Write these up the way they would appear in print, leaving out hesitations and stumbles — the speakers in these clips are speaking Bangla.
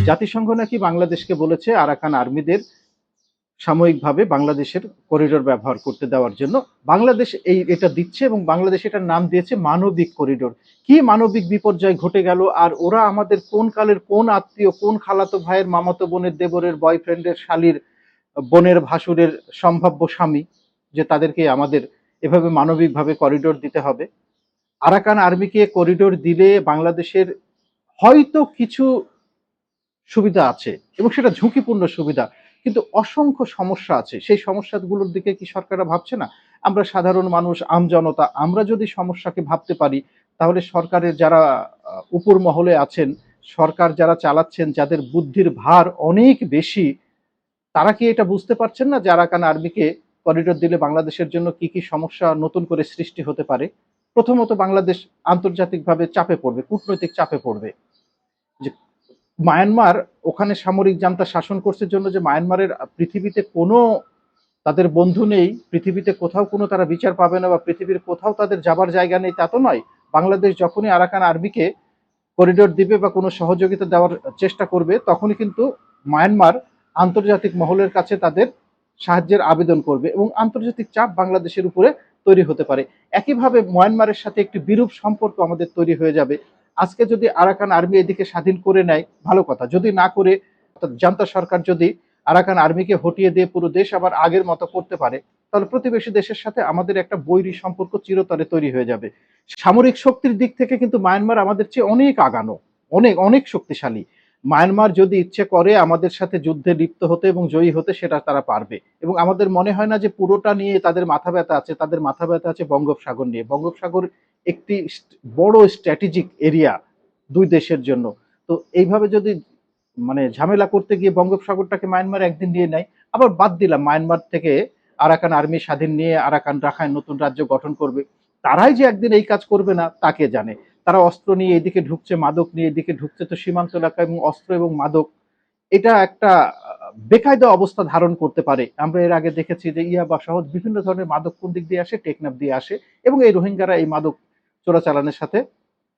জাতিসংঘ নাকি বাংলাদেশকে বলেছে আরাকান আর্মিদের সাময়িকভাবে বাংলাদেশের করিডোর ব্যবহার করতে দেওয়ার জন্য। বাংলাদেশ এটা দিচ্ছে এবং বাংলাদেশ এটার নাম দিয়েছে মানবিক করিডোর। কি মানবিক বিপর্যয় ঘটে গেল, আর ওরা আমাদের কোন কালের কোন আত্মীয়, কোন খালাতো ভাইয়ের, মামাতো বোনের, দেবরের, বয়ফ্রেন্ডের, শালীর, বোনের ভাসুরের সম্ভাব্য স্বামী, যে তাদেরকে আমাদের এভাবে মানবিকভাবে করিডোর দিতে হবে? আরাকান আর্মিকে করিডোর দিলে বাংলাদেশের হয়তো কিছু সুবিধা আছে এবং সেটা ঝুঁকিপূর্ণ সুবিধা, কিন্তু অসংখ্য সমস্যা আছে। সেই সমস্যাগুলোর দিকে কি সরকাররা ভাবছে না? আমরা সাধারণ মানুষ, আমজনতা, আমরা যদি সমস্যাকে ভাবতে পারি, তাহলে সরকারের যারা উপর মহলে আছেন, সরকার যারা চালাচ্ছেন, যাদের বুদ্ধির ভার অনেক বেশি, তারা কি এটা বুঝতে পারছেন না যে আরাকান আর্মিকে করিডোর দিলে বাংলাদেশের জন্য কি কি সমস্যা নতুন করে সৃষ্টি হতে পারে? প্রথমত, বাংলাদেশ আন্তর্জাতিকভাবে চাপে পড়বে, কূটনৈতিক চাপে পড়বে। যে মায়ানমার ওখানে সামরিক জান্তা শাসন করছে জন্য যে মায়ানমারের পৃথিবীতে কোনো তাদের বন্ধু নেই, পৃথিবীতে কোথাও কোনো তারা বিচার পাবে না, বা পৃথিবীর কোথাও তাদের যাবার জায়গা নেই, তা তো নয়। বাংলাদেশ যখনই আরাকান আর্মিকে করিডোর দিবে বা কোনো সহযোগিতা দেওয়ার চেষ্টা করবে, তখনই কিন্তু মায়ানমার আন্তর্জাতিক মহলের কাছে তাদের সাহায্যের আবেদন করবে এবং আন্তর্জাতিক চাপ বাংলাদেশের উপরে তৈরি হতে পারে। একইভাবে মায়ানমারের সাথে একটি বিরূপ সম্পর্ক আমাদের তৈরি হয়ে যাবে। আজকে যদি আরাকান আর্মি এদিকে স্বাধীন করে নেয়, ভালো কথা। যদি না করে, অর্থাৎ জান্তা সরকার যদি আরাকান আর্মিকে হটিয়ে দিয়ে পুরো দেশ আবার আগের মতো করতে পারে, তাহলে প্রতিবেশী দেশের সাথে আমাদের একটা বৈরী সম্পর্ক চিরতরে তৈরি হয়ে যাবে। সামরিক শক্তির দিক থেকে কিন্তু মায়ানমার আমাদের চেয়ে অনেক আগানো, অনেক অনেক শক্তিশালী। মায়ানমার যদি ইচ্ছে করে আমাদের সাথে যুদ্ধে লিপ্ত হতে এবং জয়ী হতে, সেটা তারা পারবে। এবং আমাদের মনে হয় না যে পুরোটা নিয়ে তাদের মাথা ব্যথা আছে। তাদের মাথা ব্যথা আছে বঙ্গোপসাগর নিয়ে। বঙ্গোপসাগর একটি বড় স্ট্র্যাটেজিক এরিয়া দুই দেশের জন্য। তো এইভাবে যদি ঝামেলা করতে গিয়ে বঙ্গোপসাগরটাকে মায়ানমার একদিন নিয়ে নেয়, আবার বাদ দিলাম মায়ানমার থেকে আরাকান আর্মি স্বাধীন নিয়ে আরাকান রাখাইন নতুন রাজ্য গঠন করবে, তারাই যে একদিন এই কাজ করবে না তা কে জানে। তারা অস্ত্র নিয়ে এদিকে ঢুকছে, মাদক নিয়ে এদিকে ঢুকছে, তো সীমান্ত এলাকা এবং অস্ত্র এবং মাদক, এটা একটা বেকায়দা অবস্থা ধারণ করতে পারে। আমরা এর আগে দেখেছি যে ইয়াবা সহ বিভিন্ন ধরনের মাদক কোন দিক দিয়ে আসে, টেকনাফ দিয়ে আসে, এবং এই রোহিঙ্গারা এই মাদক চোরাচালানের সাথে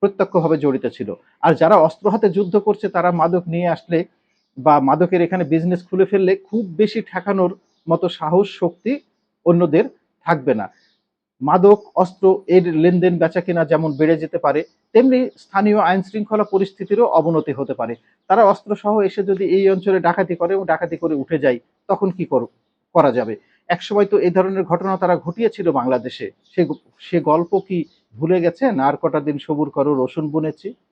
প্রত্যক্ষভাবে জড়িত ছিল। আর যারা অস্ত্র হাতে যুদ্ধ করছে, তারা মাদক নিয়ে আসলে বা মাদকের এখানে বিজনেস খুলে ফেললে খুব বেশি ঠেকানোর মতো সাহস, শক্তি অন্যদের থাকবে না। মাদক, অস্ত্র এর লেনদেন বেচাকেনা যেমন বেড়ে যেতে পারে, তেমনি স্থানীয় আইন শৃঙ্খলা পরিস্থিতিরও অবনতি হতে পারে। তারা অস্ত্রসহ এসে যদি এই অঞ্চলে ডাকাতি করে এবং ডাকাতি করে উঠে যায়, তখন কি করা যাবে? একসময় তো এই ধরনের ঘটনা তারা ঘটিয়েছিল বাংলাদেশে। সে সে গল্প কি ভুলে গেছেন? আর কটা দিন সবুর করো, রসুন বুনেছি।